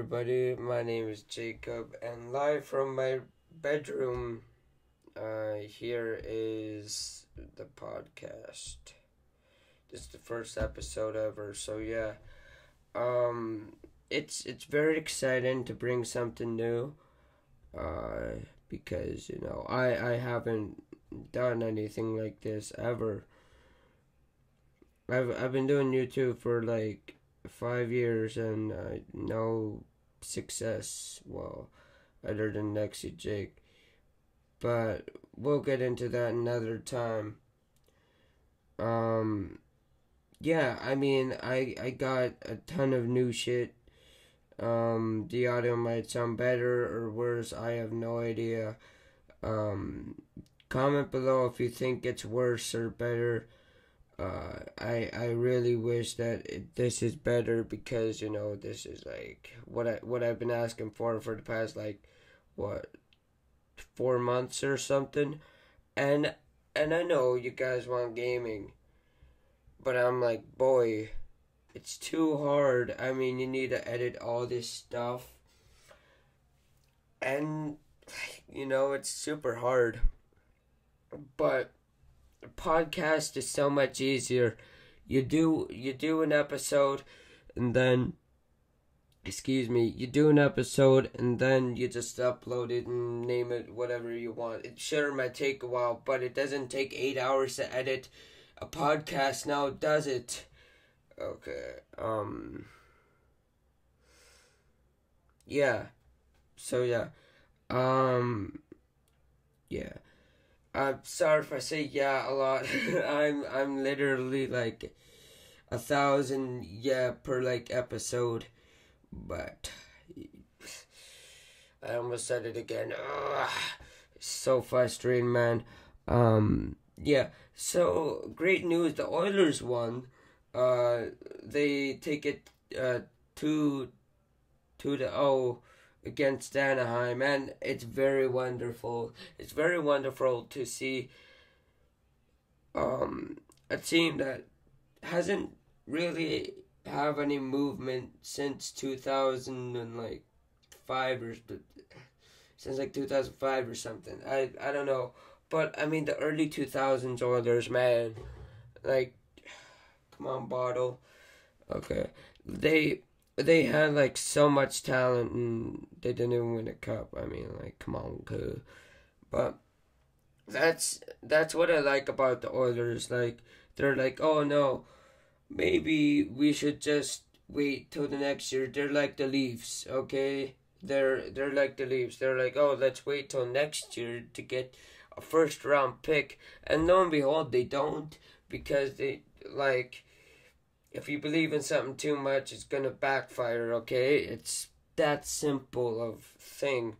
everybody. My name is Jacob, and live from my bedroom, here is the podcast. This is the first episode ever, so yeah. It's very exciting to bring something new, because I haven't done anything like this ever. I've been doing YouTube for like 5 years and no success. Well, other than Nexie Jake, but we'll get into that another time. Yeah, I mean, I got a ton of new shit. The audio might sound better or worse. I have no idea. Comment below if you think it's worse or better. I really wish that this is better because this is like what I've been asking for the past like what 4 months or something, and I know you guys want gaming, but I'm like, boy, it's too hard. I mean, you need to edit all this stuff, and it's super hard, but podcast is so much easier. You do an episode and then you do an episode and then you just upload it and name it whatever you want. It sure might take a while, but it doesn't take 8 hours to edit a podcast now, does it? Okay. Yeah. So yeah. Yeah. I'm sorry if I say yeah a lot. I'm literally like 1,000 yeah per like episode, but I almost said it again. Ugh, it's so frustrating, man. Yeah. So great news. The Oilers won. They take it 2-0 against Anaheim, and it's very wonderful. It's very wonderful to see a team that hasn't really have any movement since 2005 or since like 2005 or something. I don't know, but I mean the early 2000s Oilers, man, like, come on, bottle. Okay, they had like so much talent and they didn't even win a cup. I mean, like, come on, cool. But that's what I like about the Oilers. Like, they're like, oh no, maybe we should just wait till the next year. They're like the Leafs, okay? They're like the Leafs. They're like, oh, let's wait till next year to get a first round pick. And lo and behold, they don't, because they like, if you believe in something too much, it's gonna backfire, okay? It's that simple of thing.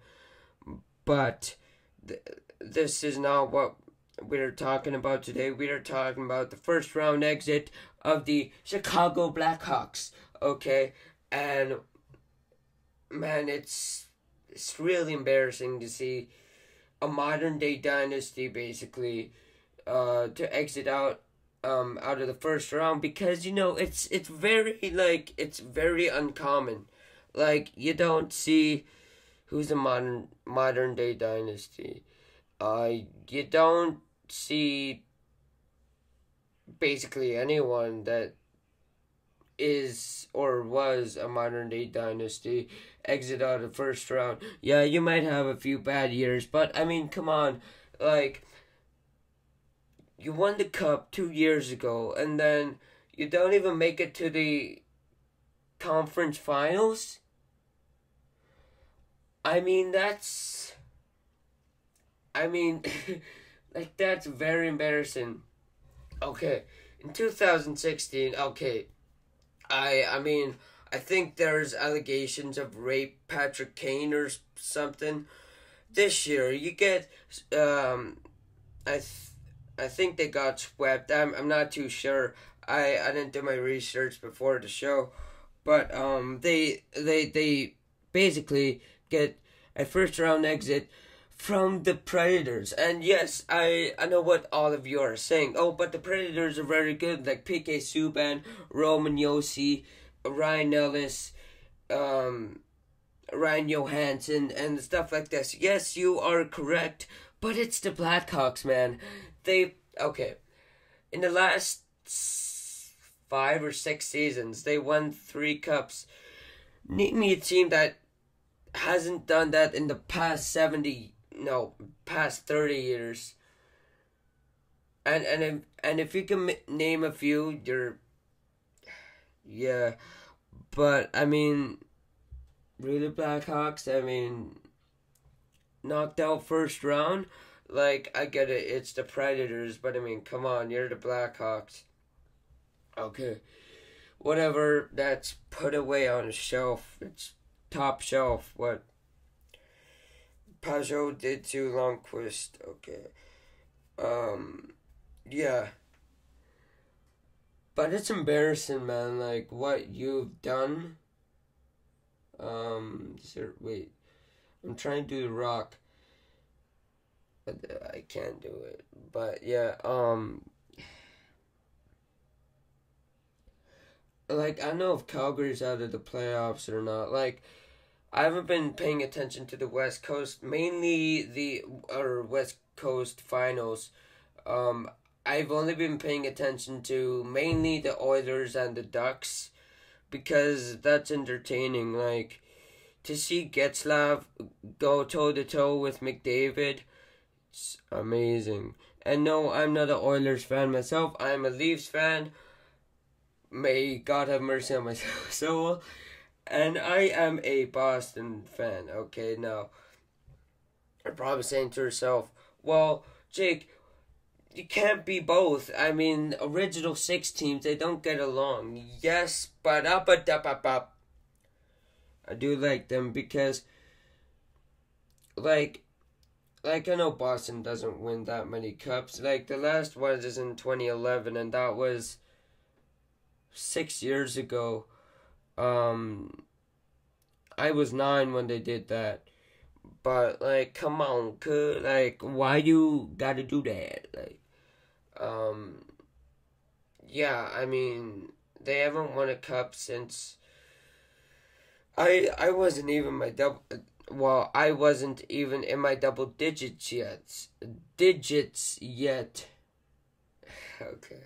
But this is not what we're talking about today. We are talking about the first round exit of the Chicago Blackhawks, okay? And man, it's really embarrassing to see a modern day dynasty basically to exit out of the first round, because it's very uncommon. Like, you don't see who's a modern day dynasty. You don't see basically anyone that is or was a modern day dynasty exit out of the first round. Yeah, you might have a few bad years, but I mean, come on, like, you won the cup 2 years ago, and then you don't even make it to the conference finals? I mean, like, that's very embarrassing. Okay, in 2016, okay, I think there's allegations of rape Patrick Kane or something. This year, you get, I think they got swept. I'm not too sure. I didn't do my research before the show, but they basically get a first round exit from the Predators. And yes, I know what all of you are saying. Oh, but the Predators are very good, like PK Subban, Roman Yossi, Ryan Ellis, Ryan Johansson and stuff like this. Yes, you are correct, but it's the Blackhawks, man. Okay, in the last 5 or 6 seasons, they won 3 cups. Name me a team that hasn't done that in the past 30 years. And if you can name a few, yeah. But I mean, really, Blackhawks. I mean, knocked out first round. Like, I get it, it's the Predators, but I mean, come on, you're the Blackhawks. Okay, whatever. That's put away on a shelf. It's top shelf. What Pajot did to Lundqvist. Okay. Yeah. But it's embarrassing, man. Like, what you've done. Wait. I'm trying to do the Rock. I can't do it. But, yeah, like, I don't know if Calgary's out of the playoffs or not. Like, I haven't been paying attention to the West Coast, mainly the West Coast finals. I've only been paying attention to mainly the Oilers and the Ducks because that's entertaining. Like, to see Getzlaf go toe-to-toe with McDavid, it's amazing. And no, I'm not an Oilers fan myself. I'm a Leafs fan. May God have mercy on my soul. And I am a Boston fan. Okay, now, you're probably saying to yourself, well, Jake, you can't be both. I mean, original 6 teams, they don't get along. Yes, but up. I do like them because, like I know Boston doesn't win that many cups. Like, the last one is in 2011, and that was 6 years ago. I was 9 when they did that. But, like, come on, like, why you gotta do that? Like, yeah, I mean, they haven't won a cup since I wasn't even I wasn't even in my double digits yet. Okay.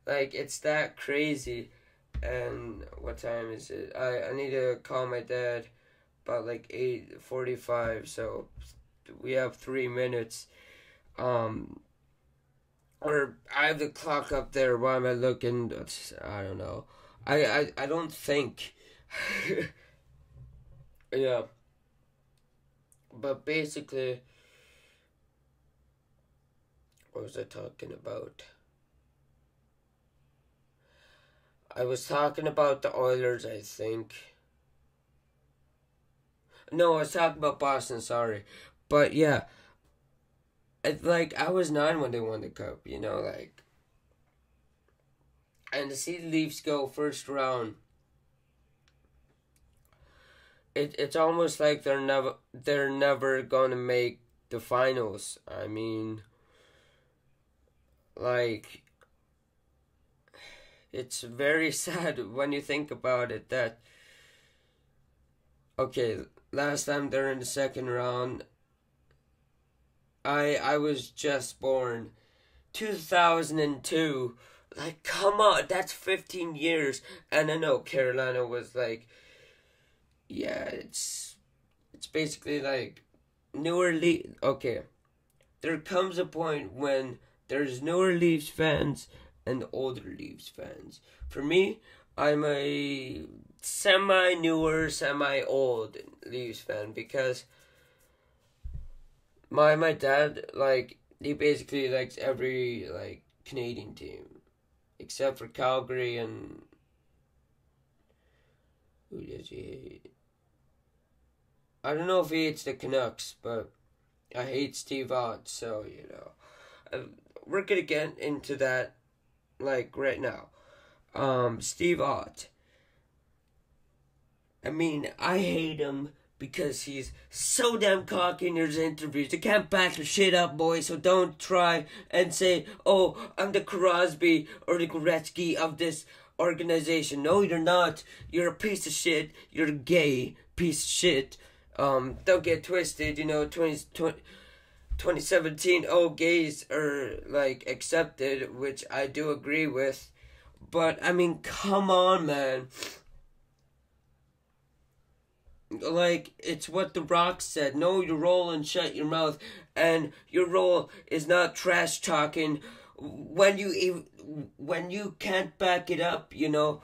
Like, it's that crazy. And what time is it? I need to call my dad about like 8:45, so we have 3 minutes. Or I have the clock up there. Why am I looking? I don't know. I don't think. Yeah. But basically, what was I talking about? I was talking about the Oilers, I think. No, I was talking about Boston, sorry. But yeah, I was 9 when they won the cup, like. And to see the Leafs go first round, it's almost like they're never gonna make the finals. I mean, like, it's very sad when you think about it that, okay, last time they're in the second round, I was just born. 2002. Like, come on, that's 15 years. And I know Carolina was like, yeah, it's basically like newer okay. There comes a point when there's newer Leafs fans and older Leafs fans. For me, I'm a semi-newer, semi-old Leafs fan because my dad, like, he basically likes every, like, Canadian team except for Calgary and who does he hate? I don't know if he hates the Canucks, but I hate Steve Ott, so, we're gonna get into that, like, right now. Steve Ott. I mean, I hate him because he's so damn cocky in his interviews. You can't back the shit up, boy, so don't try and say, oh, I'm the Crosby or the Gretzky of this organization. No, you're not. You're a piece of shit. You're gay. piece of shit. Don't get twisted, 2017, all gays are, like, accepted, which I do agree with. But, I mean, come on, man. Like, it's what The Rock said. Know your role and shut your mouth. And your role is not trash talking when you can't back it up, You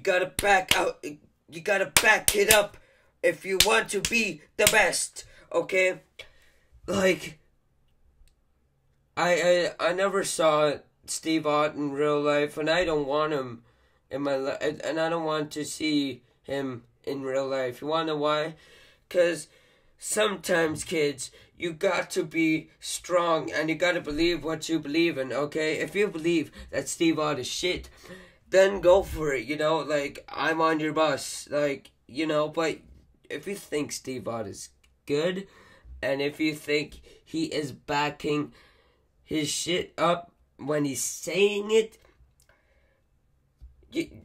gotta back out. You gotta back it up if you want to be the best, okay? Like, I never saw Steve Ott in real life, and I don't want him in my life, and I don't want to see him in real life. You wanna know why? 'Cause sometimes, kids, you got to be strong, and you gotta believe what you believe in, okay? If you believe that Steve Ott is shit, then go for it, Like, I'm on your bus, like, but if you think Steve Ott is good, and if you think he is backing his shit up when he's saying it, you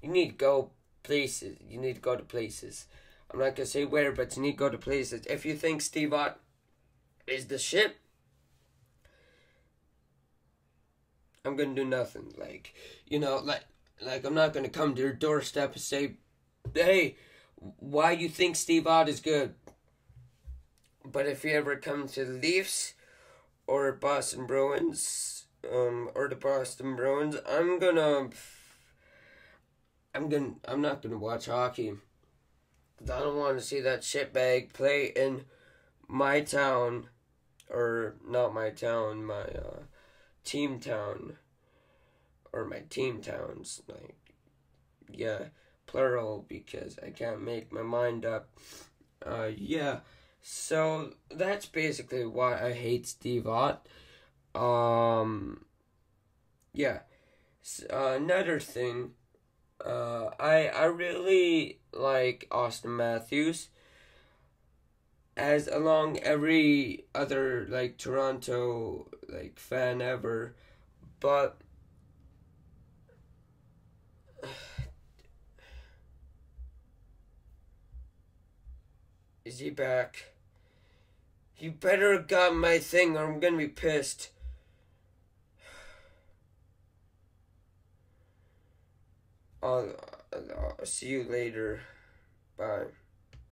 need to go places. You need to go to places. I'm not gonna say where, but you need to go to places. If you think Steve Ott is the shit, I'm gonna do nothing. Like, like I'm not gonna come to your doorstep and say, hey, why you think Steve Ott is good? But if you ever come to the Leafs or Boston Bruins, or the Boston Bruins, I'm not gonna watch hockey. 'Cause I don't want to see that shitbag play in my town, or not my town, my team town, or my team towns, like, yeah, plural, because I can't make my mind up. Yeah, so that's basically why I hate Steve Ott. Yeah, another thing, I really like Austin Matthews, as along every other, like, Toronto, like, fan ever, but is he back? You better have got my thing or I'm gonna be pissed. I'll see you later. Bye.